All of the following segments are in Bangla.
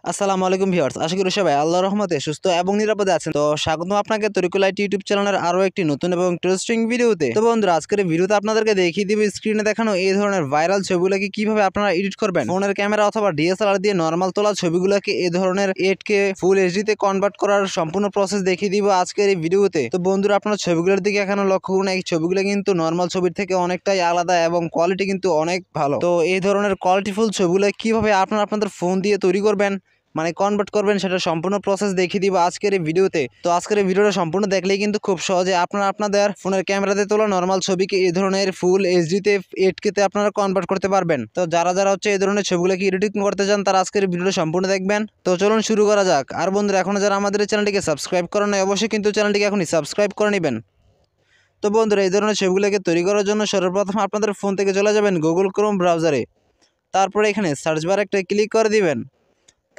আসসালামু আলাইকুম ভিউয়ার্স, আশা করি সবাই আল্লাহর রহমতে সুস্থ এবং নিরাপদে আছেন। তো স্বাগতম আপনাকে তরিকুল আইটি ইউটিউব চ্যানেলের আরো একটি নতুন এবং ইন্টারেস্টিং ভিডিওতে। তো বন্ধুরা, আজকের ভিডিওতে আপনাদেরকে দেখিয়ে দিব স্ক্রিনে দেখানো এই ধরনের ভাইরাল ছবিগুলোকে কিভাবে আপনারা এডিট করবেন। ফোনের ক্যামেরা অথবা ডিএসএলআর দিয়ে নরমাল তোলা ছবিগুলোকে এই ধরনের 8K ফুল এইচডি তে কনভার্ট করার সম্পূর্ণ প্রসেস দেখিয়ে দিব আজকের এই ভিডিওতে। তো বন্ধুরা, আপনারা ছবিগুলোর দিকে এখানে লক্ষ্য করুন, এই ছবিগুলো কিন্তু নরমাল ছবির থেকে অনেকটাই আলাদা এবং কোয়ালিটি কিন্তু অনেক ভালো। তো এই ধরনের কোয়ালিটিফুল ছবিগুলো কিভাবে আপনারা আপনাদের ফোন দিয়ে তৈরি করবেন, মানে কনভার্ট করবেন, সেটা সম্পূর্ণ প্রসেস দেখিয়ে দিব আজকের এই ভিডিওতে। তো আজকের এই ভিডিওটা সম্পূর্ণ দেখলেই কিন্তু খুব সহজে আপনারা আপনাদের ফোনের ক্যামেরাতে তোলা নরমাল ছবিকে এই ধরনের ফুল এইচডিতে 8K তে আপনারা কনভার্ট করতে পারবেন। তো যারা যারা হচ্ছে এই ধরনের ছবিগুলোকে এডিটিং করতে চান তারা আজকের ভিডিওটা সম্পূর্ণ দেখবেন। তো চলুন শুরু করা যাক। আর বন্ধুরা, এখনো যারা আমাদের চ্যানেলটিকে সাবস্ক্রাইব করেন নাই, অবশ্যই কিন্তু চ্যানেলটিকে এখনই সাবস্ক্রাইব করে নেবেন। তো বন্ধুরা, এই ধরনের ছবিগুলোকে তৈরি করার জন্য সর্বপ্রথম আপনাদের ফোন থেকে চলে যাবেন গুগল ক্রোম ব্রাউজারে। তারপরে এখানে সার্চ বারে একটা ক্লিক করে দিবেন।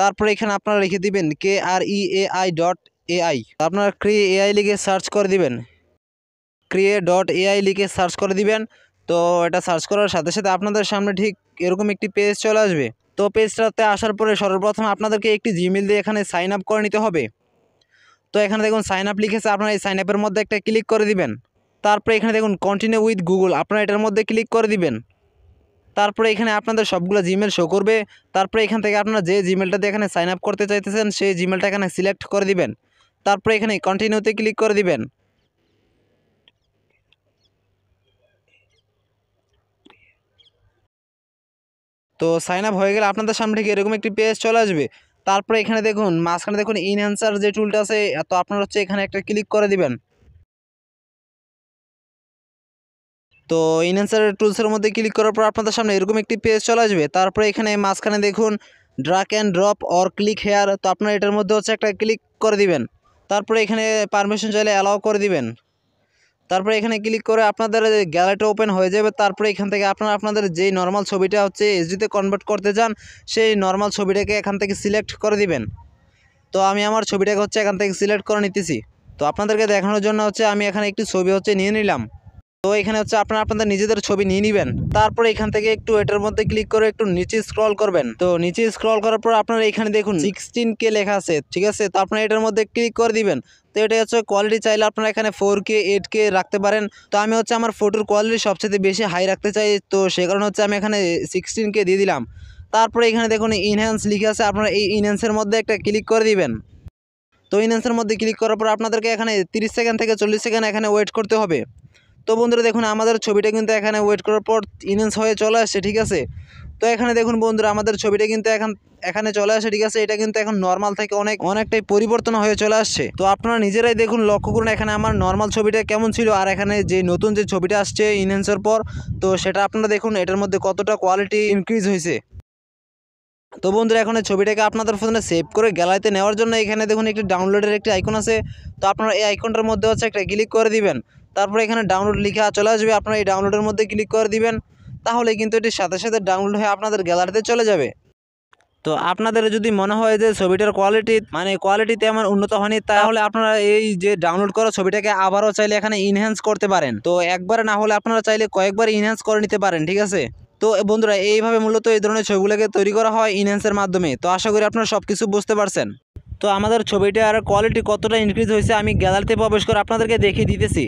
তারপরে এখানে আপনারা লিখে দিবেন KREAI.ai। আপনারা ক্রিএআই লিখে সার্চ করে দিবেন, ক্রিয়ে.ai লিখে সার্চ করে দিবেন। তো এটা সার্চ করার সাথে সাথে আপনাদের সামনে ঠিক এরকম একটি পেজ চলে আসবে। তো পেজটাতে আসার পরে সর্বপ্রথম আপনাদেরকে একটি জিমেইল দিয়ে এখানে সাইন আপ করে নিতে হবে। তো এখানে দেখুন সাইন আপ লিখেছে, আপনারা এই সাইন আপের মধ্যে একটা ক্লিক করে দিবেন। তারপরে এখানে দেখুন কন্টিনিউ উইথ গুগল, আপনারা এটার মধ্যে ক্লিক করে দিবেন। তারপরে এখানে আপনাদের সবগুলো জিমেল শো করবে। তারপরে এখান থেকে আপনারা যে জিমেলটা দিয়ে এখানে সাইন আপ করতে চাইতেছেন সেই জিমেলটা এখানে সিলেক্ট করে দিবেন। তারপরে এখানে কন্টিনিউতে ক্লিক করে দিবেন। তো সাইন আপ হয়ে গেলে আপনাদের সামনে ঠিক এরকম একটি পেজ চলে আসবে। তারপরে এখানে দেখুন মাঝখানে দেখুন ইনহ্যান্সার যে টুলটা আছে, তো আপনারা হচ্ছে এখানে একটা ক্লিক করে দিবেন। তো ইনহ্যান্সার টুলসের মধ্যে ক্লিক করার পর আপনাদের সামনে এরকম একটি পেজ চলে আসবে। তারপরে এখানে মাঝখানে দেখুন drag and drop or click here, তো আপনারা এটার মধ্যে হচ্ছে একটা ক্লিক করে দিবেন। তারপরে এখানে পারমিশন চাইলে অ্যালাউ করে দিবেন। তারপরে এখানে ক্লিক করে আপনাদের গ্যালারিটা ওপেন হয়ে যাবে। তারপরে এখান থেকে আপনারা আপনাদের যেই নর্মাল ছবিটা হচ্ছে এইচডিতে কনভার্ট করতে চান সেই নর্মাল ছবিটাকে এখান থেকে সিলেক্ট করে দিবেন। তো আমি আমার ছবিটাকে হচ্ছে এখান থেকে সিলেক্ট করে নিতেছি। তো আপনাদেরকে দেখানোর জন্য হচ্ছে আমি এখানে একটি ছবি হচ্ছে নিয়ে নিলাম। তো এখানে হচ্ছে আপনারা আপনাদের নিজেদের ছবি নিয়ে নেবেন। তারপরে এখান থেকে একটু এটার মধ্যে ক্লিক করে একটু নিচে স্ক্রল করবেন। তো নিচে স্ক্রল করার পর আপনারা এখানে দেখুন 16K লেখা আছে, ঠিক আছে। তো আপনারা এটার মধ্যে ক্লিক করে দিবেন। তো এটা হচ্ছে কোয়ালিটি, চাইলে আপনারা এখানে 4K 8K রাখতে পারেন। তো আমি হচ্ছে আমার ফটোর কোয়ালিটি সবচেয়ে বেশি হাই রাখতে চাই, তো সে কারণে হচ্ছে আমি এখানে 16K দিয়ে দিলাম। তারপরে এখানে দেখুন ইনহ্যান্স লিখে আছে, আপনারা এই ইনহ্যান্সের মধ্যে একটা ক্লিক করে দিবেন। তো ইনহ্যান্সের মধ্যে ক্লিক করার পর আপনাদেরকে এখানে 30 সেকেন্ড থেকে 40 সেকেন্ড এখানে ওয়েট করতে হবে। তো বন্ধুরা দেখুন আমাদের ছবিটা কিন্তু এখানে ওয়েট করার পর ইনহ্যান্স হয়ে চলে আসছে, ঠিক আছে। তো এখানে দেখুন বন্ধুরা আমাদের ছবিটা কিন্তু এখানে চলে আসে, ঠিক আছে। এটা কিন্তু এখন নর্মাল থেকে অনেকটাই পরিবর্তন হয়ে চলে আসছে। তো আপনারা নিজেরাই দেখুন, লক্ষ্য করুন এখানে আমার নর্মাল ছবিটা কেমন ছিল আর এখানে যে নতুন যে ছবিটা আসছে ইনহ্যান্সের পর, তো সেটা আপনারা দেখুন এটার মধ্যে কতটা কোয়ালিটি ইনক্রিজ হয়েছে। তো বন্ধুরা, এখন এই ছবিটাকে আপনাদের ফোনে সেভ করে গ্যালারিতে নেওয়ার জন্য এখানে দেখুন একটি ডাউনলোডের একটি আইকন আছে। তো আপনারা এই আইকনটার মধ্যে হচ্ছে একটা ক্লিক করে দিবেন। তারপরে এখানে ডাউনলোড লেখা চলে আসবে, আপনারা এই ডাউনলোডের মধ্যে ক্লিক করে দিবেন। তাহলে কিন্তু এটির সাথে সাথে ডাউনলোড হয়ে আপনাদের গ্যালারিতে চলে যাবে। তো আপনাদের যদি মনে হয় যে ছবিটার কোয়ালিটি তেমন উন্নত হয়নি, তাহলে আপনারা এই যে ডাউনলোড করা ছবিটাকে আবারও চাইলে এখানে ইনহ্যান্স করতে পারেন। তো একবারে না হলে আপনারা চাইলে কয়েকবার ইনহ্যান্স করে নিতে পারেন, ঠিক আছে। তো বন্ধুরা, এইভাবে মূলত এই ধরনের ছবিগুলোকে তৈরি করা হয় ইনহ্যান্সের মাধ্যমে। তো আশা করি আপনারা সব কিছু বুঝতে পারছেন। তো আমাদের ছবিটার কোয়ালিটি কতটা ইনক্রিজ হয়েছে আমি গ্যালারিতে প্রবেশ করে আপনাদেরকে দেখিয়ে দিতেছি।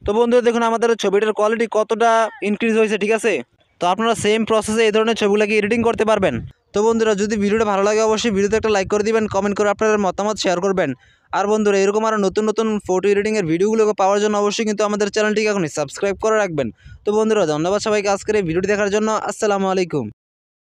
তো বন্ধুরা দেখুন আমাদের ছবিটার কোয়ালিটি কতটা ইনক্রিজ হয়েছে, ঠিক আছে। তো আপনারা সেম প্রসেসে এই ধরনের ছবিগুলোকে এডিটিং করতে পারবেন। তো বন্ধুরা, যদি ভিডিওটা ভালো লাগে অবশ্যই ভিডিওতে একটা লাইক করে দিবেন, কমেন্ট করে আপনার মতামত শেয়ার করবেন। আর বন্ধুরা, এরকম আরও নতুন নতুন ফটো এডিটিংয়ের ভিডিওগুলোকে পাওয়ার জন্য অবশ্যই কিন্তু আমাদের চ্যানেলটিকে এখনই সাবস্ক্রাইব করে রাখবেন। তো বন্ধুরা, ধন্যবাদ সবাইকে আজকের এই ভিডিওটি দেখার জন্য। আসসালামু আলাইকুম।